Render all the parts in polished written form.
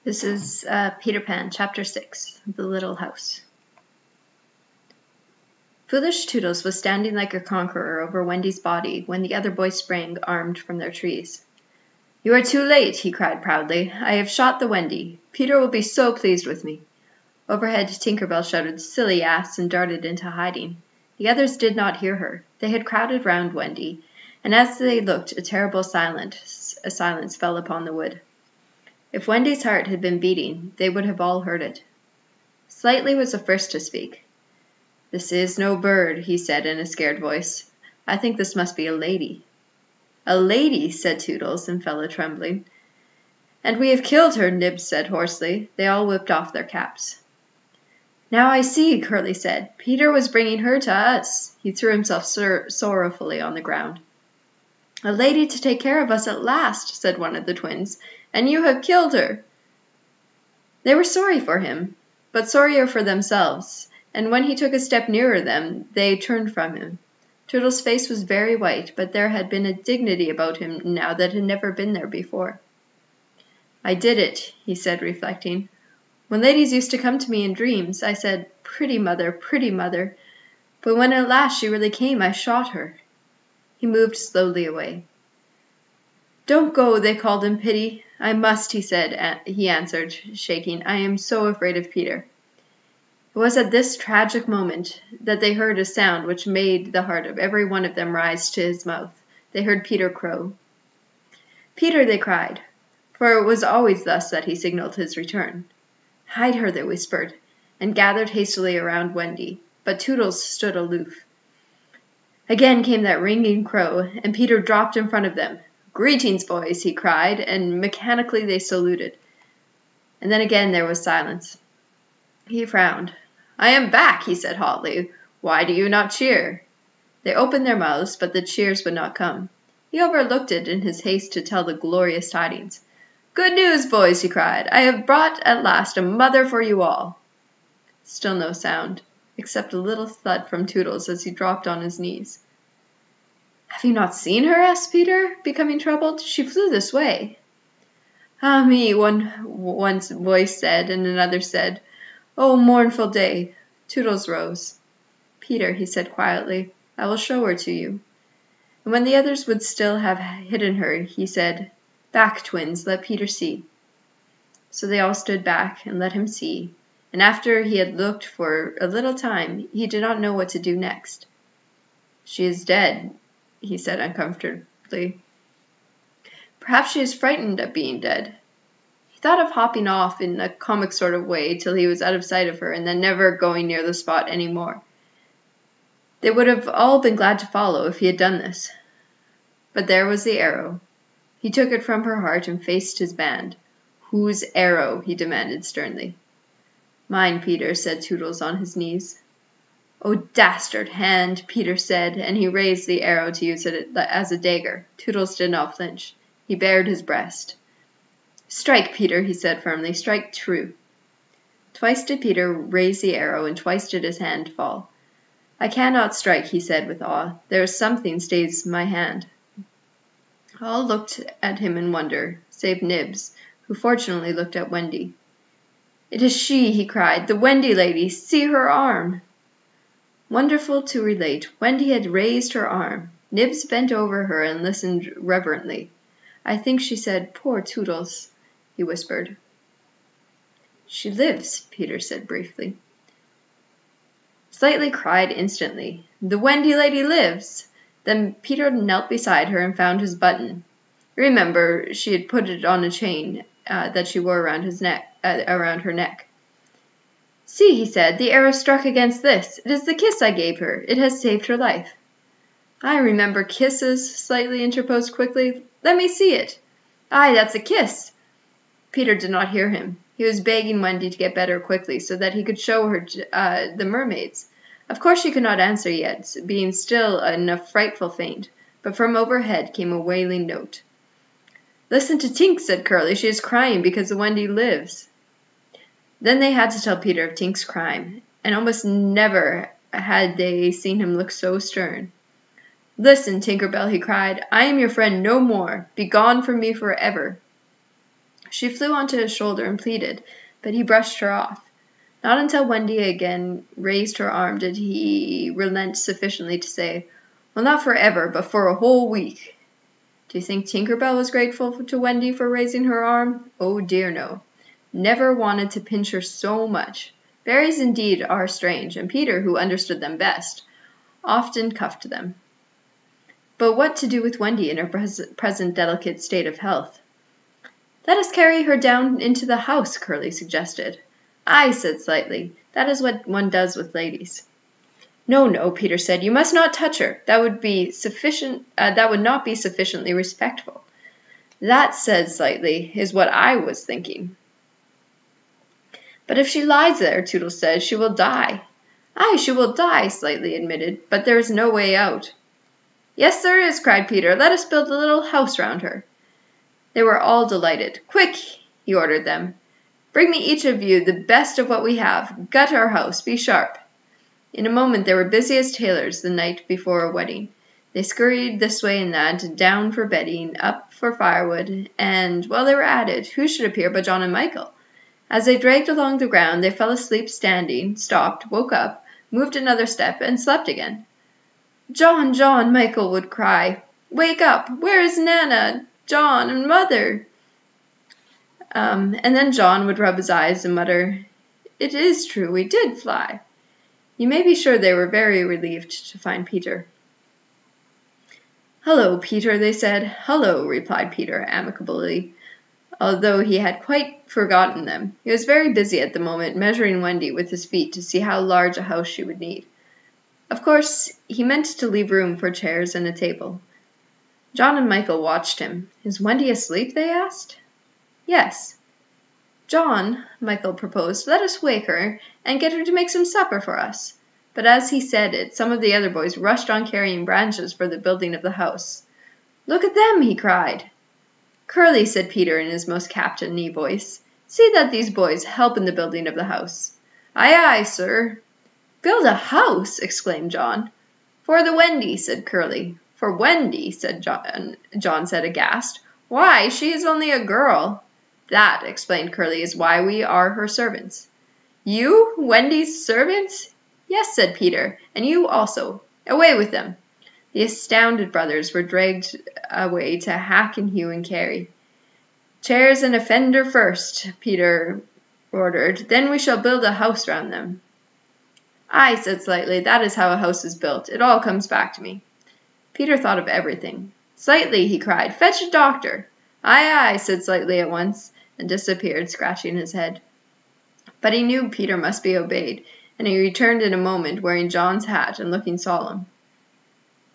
This is Peter Pan, Chapter 6, The Little House. Foolish Toodles was standing like a conqueror over Wendy's body when the other boys sprang, armed, from their trees. "You are too late," he cried proudly. "I have shot the Wendy. Peter will be so pleased with me." Overhead, Tinker Bell shouted, "Silly ass," and darted into hiding. The others did not hear her. They had crowded round Wendy, and as they looked, a terrible silence fell upon the wood. If Wendy's heart had been beating, they would have all heard it. Slightly was the first to speak. "This is no bird," he said in a scared voice. "I think this must be a lady." "A lady," said Toodles, and fell a-trembling. "And we have killed her," Nibs said hoarsely. They all whipped off their caps. "Now I see," Curly said. "Peter was bringing her to us." He threw himself sorrowfully on the ground. "A lady to take care of us at last," said one of the twins, "and you have killed her." They were sorry for him, but sorrier for themselves, and when he took a step nearer them, they turned from him. Toodles' face was very white, but there had been a dignity about him now that had never been there before. "I did it," he said, reflecting. "When ladies used to come to me in dreams, I said, 'Pretty mother, pretty mother,' but when at last she really came, I shot her." He moved slowly away. "Don't go," they called in pity. "I must," he answered, shaking. "I am so afraid of Peter." It was at this tragic moment that they heard a sound which made the heart of every one of them rise to his mouth. They heard Peter crow. "Peter!" they cried, for it was always thus that he signaled his return. "Hide her," they whispered, and gathered hastily around Wendy, but Toodles stood aloof. Again came that ringing crow, and Peter dropped in front of them. "Greetings, boys," he cried, and mechanically they saluted. And then again there was silence. He frowned. "I am back," he said hotly. "Why do you not cheer?" They opened their mouths, but the cheers would not come. He overlooked it in his haste to tell the glorious tidings. "Good news, boys," he cried. "I have brought at last a mother for you all." Still no sound, except a little thud from Toodles as he dropped on his knees. "Have you not seen her?" asked Peter, becoming troubled. "She flew this way." "Ah me," one voice said, and another said, "Oh, mournful day." Toodles rose. "Peter," he said quietly, "I will show her to you." And when the others would still have hidden her, he said, "Back, twins, let Peter see." So they all stood back and let him see, and after he had looked for a little time, he did not know what to do next. "She is dead," he said uncomfortably. "Perhaps she is frightened at being dead." He thought of hopping off in a comic sort of way till he was out of sight of her, and then never going near the spot any more. They would have all been glad to follow if he had done this. But there was the arrow. He took it from her heart and faced his band. "Whose arrow?" he demanded sternly. "Mine, Peter," said Toodles on his knees. "Oh, dastard hand," Peter said, and he raised the arrow to use it as a dagger. Toodles did not flinch. He bared his breast. "Strike, Peter," he said firmly. "Strike true." Twice did Peter raise the arrow, and twice did his hand fall. "I cannot strike," he said with awe. "There is something stays my hand." All looked at him in wonder, save Nibs, who fortunately looked at Wendy. "It is she," he cried, "the Wendy lady. See her arm." Wonderful to relate, Wendy had raised her arm. Nibs bent over her and listened reverently. "I think she said, 'Poor Toodles,'" he whispered. "She lives," Peter said briefly. Slightly cried instantly, "The Wendy lady lives!" Then Peter knelt beside her and found his button. Remember, she had put it on a chain that she wore around her neck. "See," he said, "the arrow struck against this. It is the kiss I gave her. It has saved her life." "I remember kisses," slightly interposed quickly. "Let me see it." "Aye, that's a kiss." Peter did not hear him. He was begging Wendy to get better quickly so that he could show her the mermaids. Of course she could not answer yet, being still in a frightful faint, but from overhead came a wailing note. "Listen to Tink," said Curly. "She is crying because the Wendy lives." Then they had to tell Peter of Tink's crime, and almost never had they seen him look so stern. "Listen, Tinker Bell," he cried. "I am your friend no more. Be gone from me forever." She flew onto his shoulder and pleaded, but he brushed her off. Not until Wendy again raised her arm did he relent sufficiently to say, "Well, not forever, but for a whole week." Do you think Tinker Bell was grateful to Wendy for raising her arm? Oh dear no. Never wanted to pinch her so much. Berries indeed are strange, and Peter, who understood them best, often cuffed them. But what to do with Wendy in her present delicate state of health? "Let us carry her down into the house," Curly suggested. "Aye," said Slightly. "That is what one does with ladies." "No, no," Peter said. "You must not touch her. That would not be sufficiently respectful." "That," said Slightly, "is what I was thinking." "But if she lies there," Toodles said, "she will die." "Aye, she will die," Slightly admitted, "but there is no way out." "Yes, there is," cried Peter. "Let us build a little house round her." They were all delighted. "Quick!" he ordered them. "Bring me each of you the best of what we have. Gut our house. Be sharp." In a moment they were busy as tailors the night before a wedding. They scurried this way and that, down for bedding, up for firewood, and, while they were at it, who should appear but John and Michael? As they dragged along the ground, they fell asleep standing, stopped, woke up, moved another step, and slept again. "John, John," Michael would cry. "Wake up! Where is Nana, John, and Mother?" And then John would rub his eyes and mutter, "It is true, we did fly." You may be sure they were very relieved to find Peter. "Hello, Peter," they said. "Hello," replied Peter amicably, although he had quite forgotten them. He was very busy at the moment measuring Wendy with his feet to see how large a house she would need. Of course, he meant to leave room for chairs and a table. John and Michael watched him. "Is Wendy asleep?" they asked. "Yes." "John," Michael proposed, "let us wake her and get her to make some supper for us." But as he said it, some of the other boys rushed on carrying branches for the building of the house. "Look at them!" he cried. "Curly," said Peter in his most captain-y voice, "see that these boys help in the building of the house." "Aye, aye, sir." "Build a house!" exclaimed John. "For the Wendy," said Curly. "For Wendy," said John said aghast. "Why, she is only a girl." "That," explained Curly, "is why we are her servants." "You, Wendy's servants?" "Yes," said Peter, "and you also. Away with them." The astounded brothers were dragged away to hack and hew and carry. "Chairs and a fender first," Peter ordered. "Then we shall build a house round them." "Aye," said Slightly, "that is how a house is built. It all comes back to me." Peter thought of everything. "Slightly," he cried, "fetch a doctor." "Aye, aye," said Slightly at once, and disappeared, scratching his head. But he knew Peter must be obeyed, and he returned in a moment, wearing John's hat and looking solemn.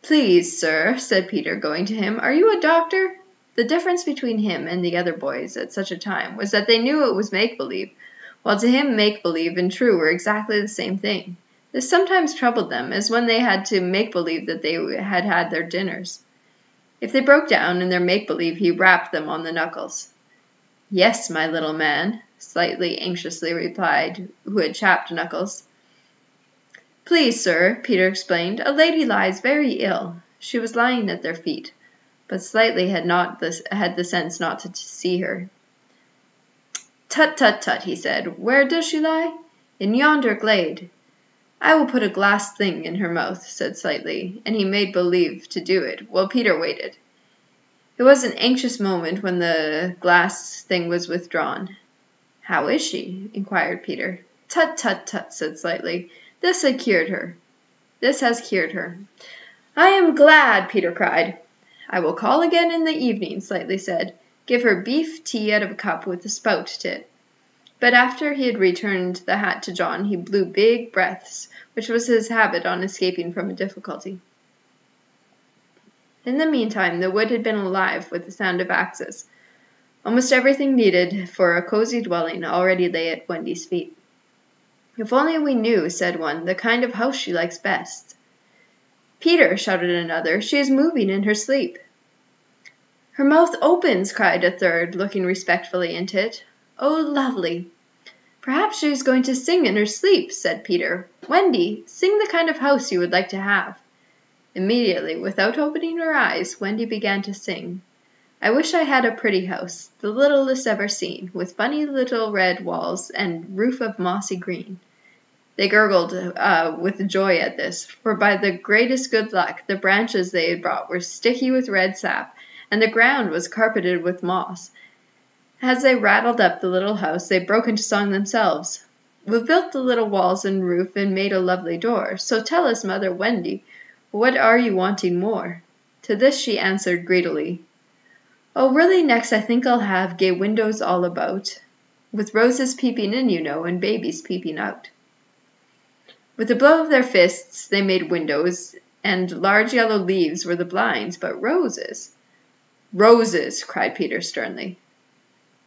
"Please, sir," said Peter, going to him, "are you a doctor?" The difference between him and the other boys at such a time was that they knew it was make-believe, while to him make-believe and true were exactly the same thing. This sometimes troubled them, as when they had to make-believe that they had had their dinners. If they broke down in their make-believe, he rapped them on the knuckles. "Yes, my little man," Slightly anxiously replied, who had chapped knuckles. "Please, sir," Peter explained, "a lady lies very ill." She was lying at their feet, but Slightly had the sense not to see her. "Tut, tut, tut," he said. "Where does she lie?" "In yonder glade." "I will put a glass thing in her mouth," said Slightly, and he made believe to do it, while Peter waited. It was an anxious moment when the glass thing was withdrawn. "How is she?" inquired Peter. "Tut, tut, tut," said Slightly. This has cured her." "I am glad," Peter cried. "I will call again in the evening," Slightly said. "Give her beef tea out of a cup with a spout to it." But after he had returned the hat to John, he blew big breaths, which was his habit on escaping from a difficulty. In the meantime, the wood had been alive with the sound of axes. Almost everything needed for a cozy dwelling already lay at Wendy's feet. "If only we knew," said one, "the kind of house she likes best." "Peter," shouted another, "she is moving in her sleep." "Her mouth opens," cried a third, looking respectfully into it. "Oh, lovely!" "Perhaps she is going to sing in her sleep," said Peter. "Wendy, sing the kind of house you would like to have." Immediately, without opening her eyes, Wendy began to sing. I wish I had a pretty house, the littlest ever seen, with funny little red walls and roof of mossy green. They gurgled with joy at this, for by the greatest good luck the branches they had brought were sticky with red sap, and the ground was carpeted with moss. As they rattled up the little house, they broke into song themselves. "We've built the little walls and roof and made a lovely door, so tell us, Mother Wendy, what are you wanting more?" To this she answered greedily, "Oh, really next I think I'll have gay windows all about, with roses peeping in, you know, and babies peeping out." With a blow of their fists they made windows, and large yellow leaves were the blinds, but roses. "Roses!" cried Peter sternly.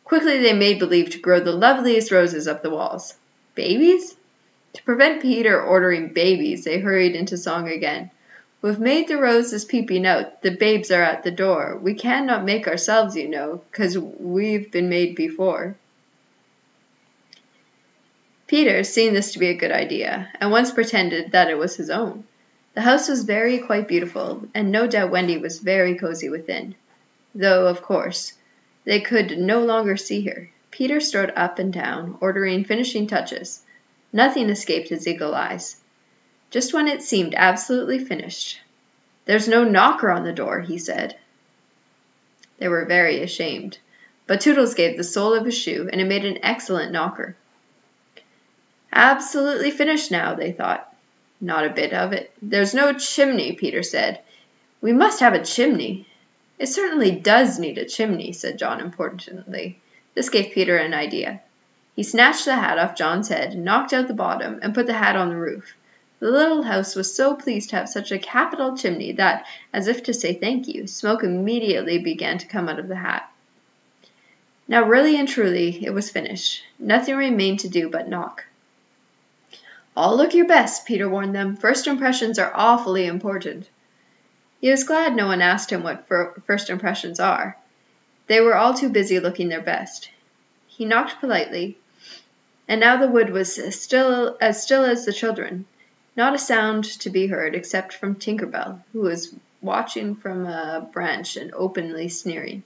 Quickly they made believe to grow the loveliest roses up the walls. Babies? To prevent Peter ordering babies, they hurried into song again. "We've made the roses peeping out, the babes are at the door. We cannot make ourselves, you know, 'cause we've been made before." Peter, seeing this to be a good idea, at once pretended that it was his own. The house was quite beautiful, and no doubt Wendy was very cozy within, though, of course, they could no longer see her. Peter strode up and down, ordering finishing touches. Nothing escaped his eagle eyes. Just when it seemed absolutely finished, "There's no knocker on the door," he said. They were very ashamed, but Toodles gave the sole of his shoe, and it made an excellent knocker. Absolutely finished now, they thought. Not a bit of it. "There's no chimney," Peter said. "We must have a chimney." "It certainly does need a chimney," said John importantly. This gave Peter an idea. He snatched the hat off John's head, knocked out the bottom, and put the hat on the roof. The little house was so pleased to have such a capital chimney that, as if to say thank you, smoke immediately began to come out of the hat. Now really and truly it was finished. Nothing remained to do but knock. "All look your best," Peter warned them. "First impressions are awfully important." He was glad no one asked him what first impressions are. They were all too busy looking their best. He knocked politely, and now the wood was still as the children. Not a sound to be heard except from Tinker Bell, who was watching from a branch and openly sneering.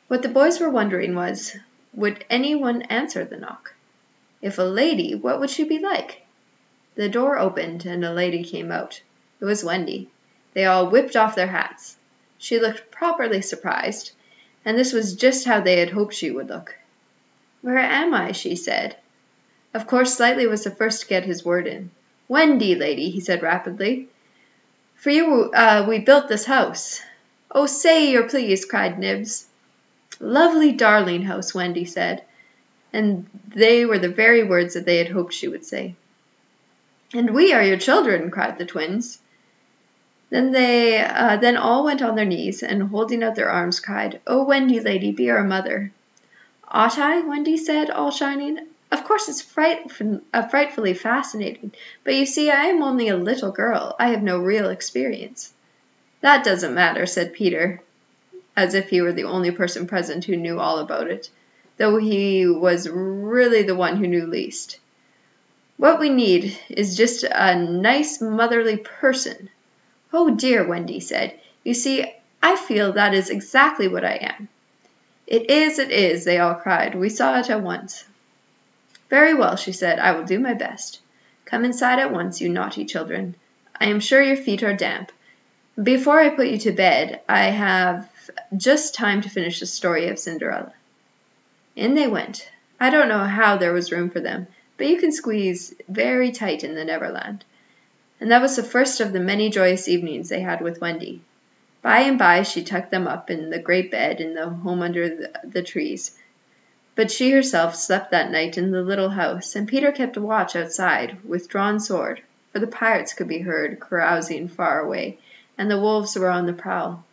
What the boys were wondering was, would anyone answer the knock? If a lady, what would she be like? The door opened and a lady came out. It was Wendy. They all whipped off their hats. She looked properly surprised, and this was just how they had hoped she would look. "Where am I?" she said. Of course Slightly was the first to get his word in. "Wendy, lady," he said rapidly. "For you we built this house." "Oh, say you're pleased," cried Nibs. "Lovely, darling house," Wendy said, and they were the very words that they had hoped she would say. "And we are your children," cried the twins. Then all went on their knees, and holding out their arms, cried, "Oh, Wendy, lady, be our mother." "Ought I?" Wendy said, all shining. "Of course it's frightfully fascinating, but you see I am only a little girl. I have no real experience." "That doesn't matter," said Peter, as if he were the only person present who knew all about it, though he was really the one who knew least. "What we need is just a nice motherly person." "Oh dear," Wendy said. "You see, I feel that is exactly what I am." It is, they all cried. "We saw it at once." "Very well," she said. "I will do my best. Come inside at once, you naughty children. I am sure your feet are damp. Before I put you to bed, I have just time to finish the story of Cinderella." In they went. I don't know how there was room for them, but you can squeeze very tight in the Neverland. And that was the first of the many joyous evenings they had with Wendy. By and by she tucked them up in the great bed in the home under the trees. But she herself slept that night in the little house, and Peter kept watch outside with drawn sword, for the pirates could be heard carousing far away, and the wolves were on the prowl.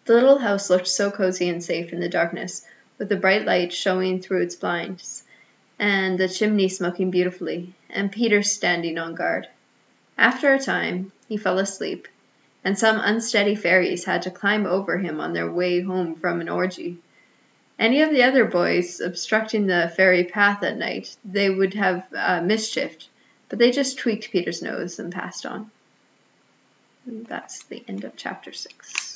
The little house looked so cozy and safe in the darkness, with the bright light showing through its blinds, and the chimney smoking beautifully, and Peter standing on guard. After a time he fell asleep, and some unsteady fairies had to climb over him on their way home from an orgy. Any of the other boys obstructing the fairy path at night they would have mischieved, but they just tweaked Peter's nose and passed on. And that's the end of chapter 6.